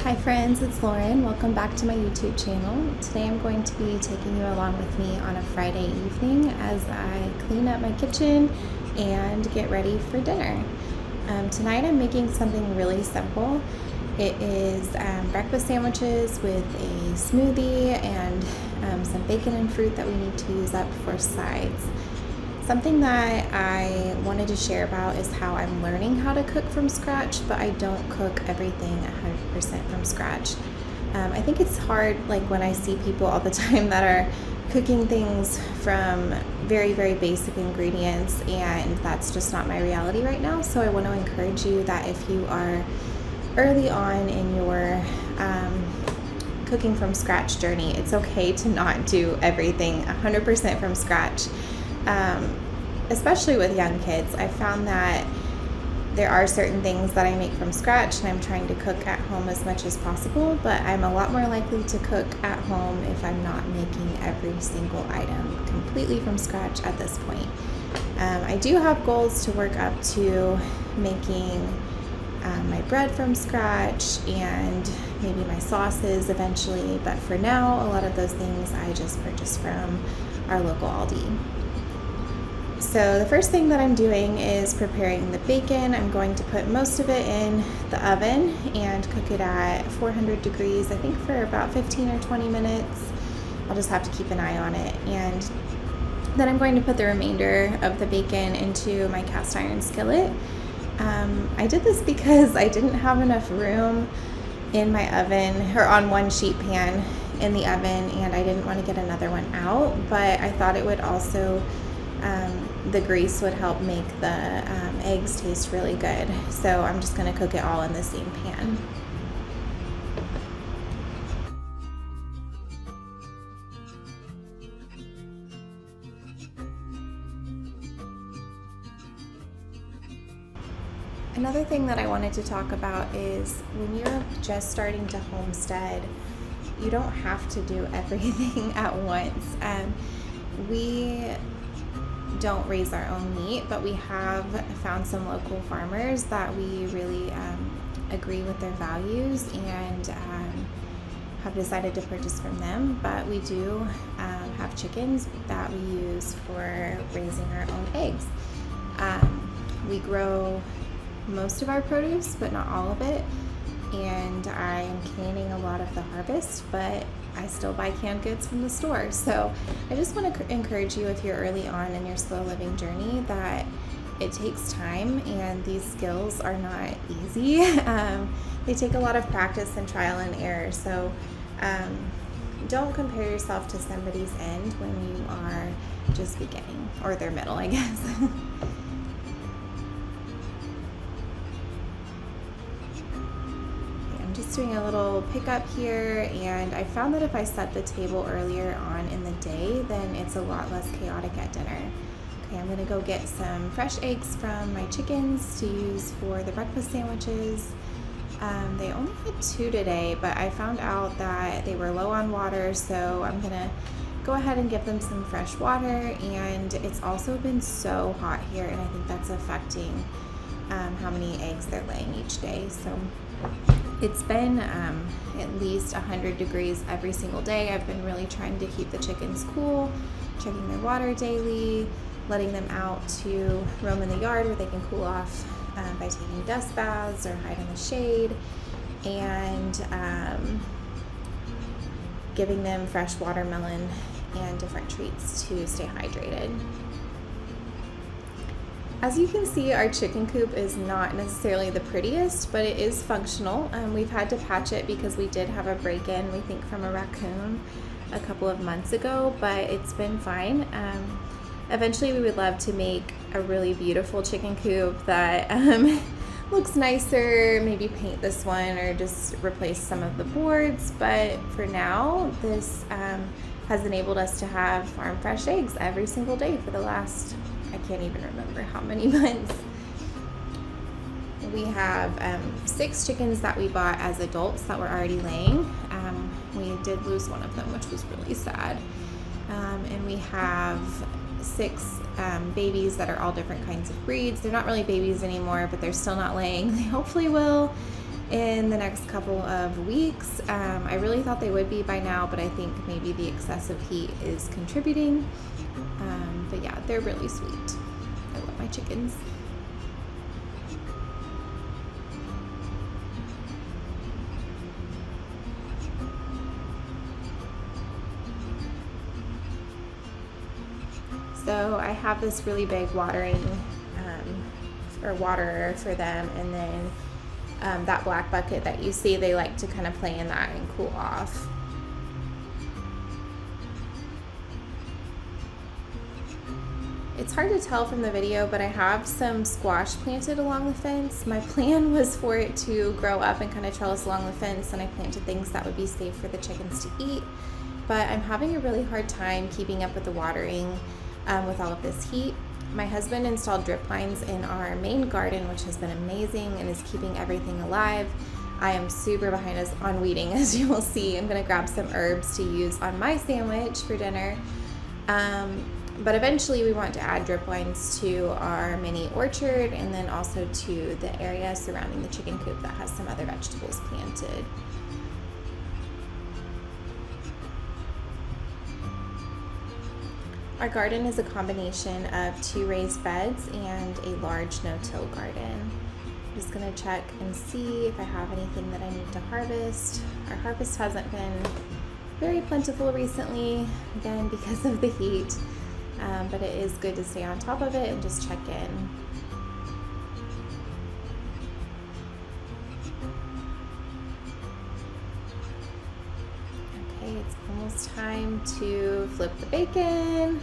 Hi friends, it's Lauren. Welcome back to my YouTube channel. Today I'm going to be taking you along with me on a Friday evening as I clean up my kitchen and get ready for dinner. Tonight I'm making something really simple. It is breakfast sandwiches with a smoothie and some bacon and fruit that we need to use up for sides. Something that I wanted to share about is how I'm learning how to cook from scratch, but I don't cook everything 100% from scratch. I think it's hard, like when I see people all the time that are cooking things from very, very basic ingredients, and that's just not my reality right now. So I want to encourage you that if you are early on in your cooking from scratch journey, it's okay to not do everything 100% from scratch. Especially with young kids, I found that there are certain things that I make from scratch and I'm trying to cook at home as much as possible, but I'm a lot more likely to cook at home if I'm not making every single item completely from scratch at this point. I do have goals to work up to making my bread from scratch and maybe my sauces eventually, but for now, a lot of those things I just purchase from our local Aldi. So the first thing that I'm doing is preparing the bacon. I'm going to put most of it in the oven and cook it at 400 degrees, I think for about 15 or 20 minutes. I'll just have to keep an eye on it. And then I'm going to put the remainder of the bacon into my cast iron skillet. I did this because I didn't have enough room in my oven, or on one sheet pan in the oven, and I didn't want to get another one out, but I thought it would also the grease would help make the eggs taste really good. So I'm just going to cook it all in the same pan. Another thing that I wanted to talk about is when you're just starting to homestead, you don't have to do everything at once. We don't raise our own meat, but we have found some local farmers that we really agree with their values and have decided to purchase from them. But we do have chickens that we use for raising our own eggs. We grow most of our produce, but not all of it, and I am canning a lot of the harvest, but I still buy canned goods from the store. So I just want to encourage you, if you're early on in your slow living journey, that it takes time and these skills are not easy. They take a lot of practice and trial and error. So don't compare yourself to somebody's end when you are just beginning, or their middle, I guess. Doing a little pickup here, and I found that if I set the table earlier on in the day, then it's a lot less chaotic at dinner. Okay, I'm gonna go get some fresh eggs from my chickens to use for the breakfast sandwiches. They only had 2 today, but I found out that they were low on water, so I'm gonna go ahead and give them some fresh water. And it's also been so hot here, and I think that's affecting how many eggs they're laying each day. So it's been at least 100 degrees every single day. I've been really trying to keep the chickens cool, checking their water daily, letting them out to roam in the yard where they can cool off by taking dust baths or hide in the shade, and giving them fresh watermelon and different treats to stay hydrated. As you can see, our chicken coop is not necessarily the prettiest, but it is functional. We've had to patch it because we did have a break-in, we think from a raccoon, a couple of months ago, but it's been fine. Eventually we would love to make a really beautiful chicken coop that looks nicer, maybe paint this one or just replace some of the boards, but for now this has enabled us to have farm fresh eggs every single day for the last, I can't even remember how many months. We have 6 chickens that we bought as adults that were already laying. We did lose one of them, which was really sad. And we have 6 babies that are all different kinds of breeds. They're not really babies anymore, but they're still not laying. They hopefully will. in the next couple of weeks. I really thought they would be by now, but I think maybe the excessive heat is contributing. But yeah, they're really sweet. I love my chickens. So I have this really big watering or waterer for them, and then that black bucket that you see, they like to kind of play in that and cool off. It's hard to tell from the video, but I have some squash planted along the fence. My plan was for it to grow up and kind of trellis along the fence, and I planted things that would be safe for the chickens to eat. But I'm having a really hard time keeping up with the watering with all of this heat. My husband installed drip lines in our main garden, which has been amazing and is keeping everything alive. I am super behind on weeding, as you will see. I'm gonna grab some herbs to use on my sandwich for dinner. But eventually we want to add drip lines to our mini orchard, and then also to the area surrounding the chicken coop that has some other vegetables planted. Our garden is a combination of 2 raised beds and a large no-till garden. I'm just gonna check and see if I have anything that I need to harvest. Our harvest hasn't been very plentiful recently, again because of the heat, but it is good to stay on top of it and just check in. Okay, it's almost time to flip the bacon.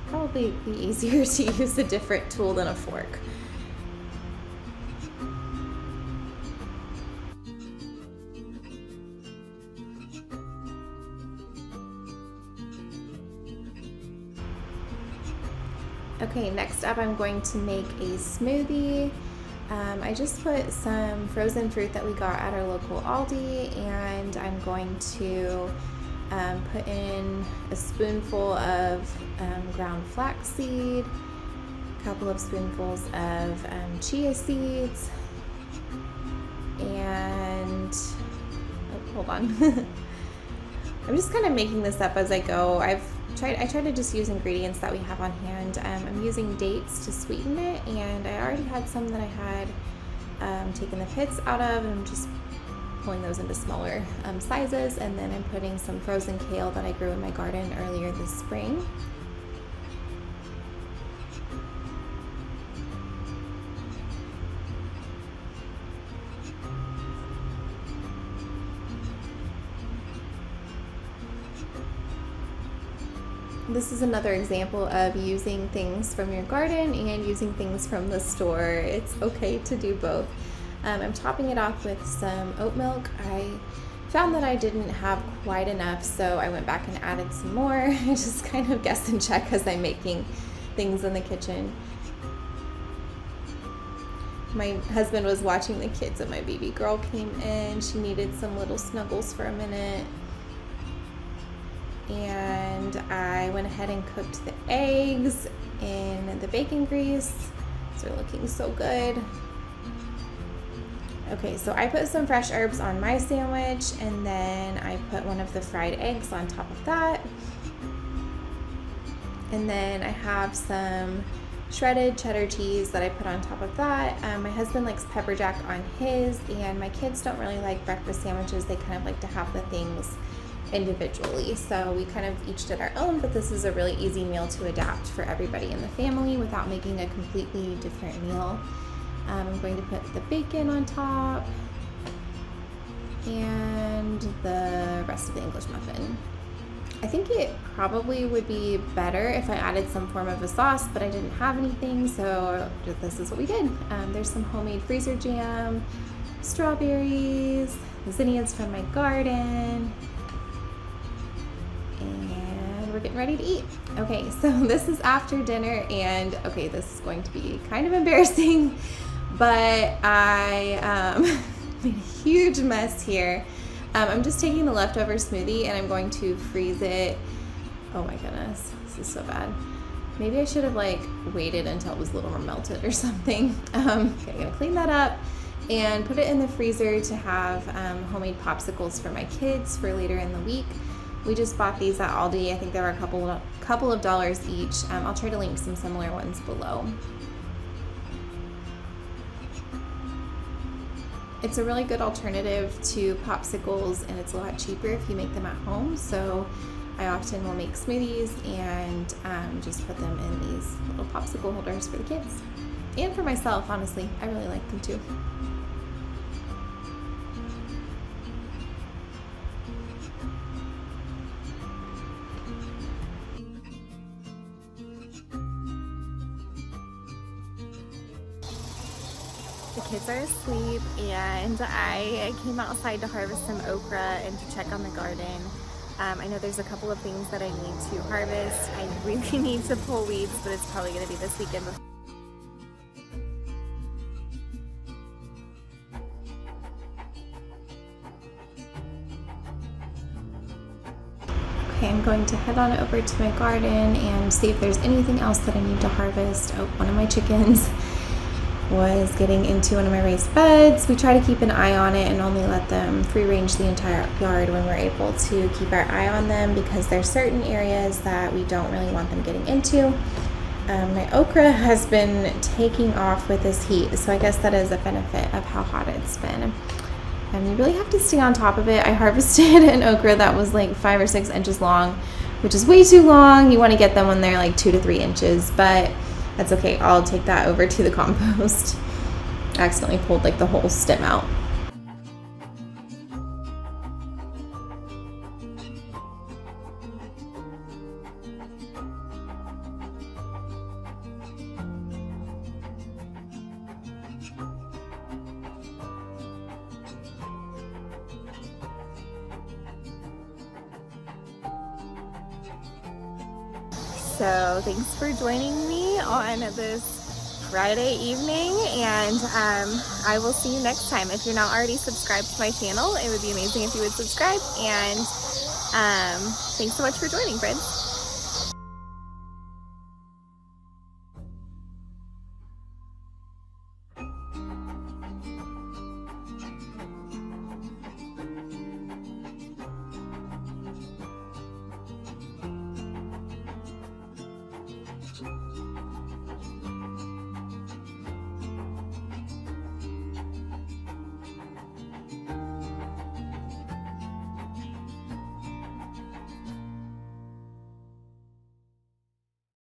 Probably be easier to use a different tool than a fork. Okay, next up I'm going to make a smoothie. I just put some frozen fruit that we got at our local Aldi, and I'm going to put in a spoonful of ground flaxseed, a couple of spoonfuls of chia seeds, and hold on. I'm just kind of making this up as I go. I try to just use ingredients that we have on hand. I'm using dates to sweeten it, and I already had some that I had taken the pits out of, and I'm just pulling those into smaller sizes. And then I'm putting some frozen kale that I grew in my garden earlier this spring. This is another example of using things from your garden and using things from the store. It's okay to do both. I'm topping it off with some oat milk. I found that I didn't have quite enough, so I went back and added some more. I just kind of guess and check as I'm making things in the kitchen. My husband was watching the kids and my baby girl came in. She needed some little snuggles for a minute. And I went ahead and cooked the eggs in the bacon grease. So they're looking so good. Okay, so I put some fresh herbs on my sandwich, and then I put one of the fried eggs on top of that. And then I have some shredded cheddar cheese that I put on top of that. My husband likes pepper jack on his, and my kids don't really like breakfast sandwiches. They kind of like to have the things individually, so we kind of each did our own, but this is a really easy meal to adapt for everybody in the family without making a completely different meal. I'm going to put the bacon on top and the rest of the English muffin. I think it probably would be better if I added some form of a sauce, but I didn't have anything, so this is what we did. There's some homemade freezer jam, strawberries, zinnias from my garden, and we're getting ready to eat. Okay, so this is after dinner, and okay, this is going to be kind of embarrassing, but I made a huge mess here. I'm just taking the leftover smoothie and I'm going to freeze it. Oh my goodness, this is so bad. Maybe I should have like waited until it was a little more melted or something. Okay, I'm gonna clean that up and put it in the freezer to have homemade popsicles for my kids for later in the week. We just bought these at Aldi. I think they were a couple of dollars each. I'll try to link some similar ones below. It's a really good alternative to popsicles, and it's a lot cheaper if you make them at home. So I often will make smoothies and just put them in these little popsicle holders for the kids. And for myself, honestly, I really like them too. The kids are asleep and I came outside to harvest some okra and to check on the garden. I know there's a couple of things that I need to harvest. I really need to pull weeds, but it's probably going to be this weekend. Okay, I'm going to head on over to my garden and see if there's anything else that I need to harvest. Oh, one of my chickens was getting into one of my raised beds. We try to keep an eye on it and only let them free range the entire yard when we're able to keep our eye on them, because there's certain areas that we don't really want them getting into. My okra has been taking off with this heat, so I guess that is a benefit of how hot it's been. And you really have to stay on top of it. I harvested an okra that was like 5 or 6 inches long, which is way too long. You want to get them when they're like 2 to 3 inches, but that's okay. I'll take that over to the compost. I accidentally pulled like the whole stem out. So thanks for joining me on this Friday evening, and I will see you next time. If you're not already subscribed to my channel, it would be amazing if you would subscribe, and thanks so much for joining, friends.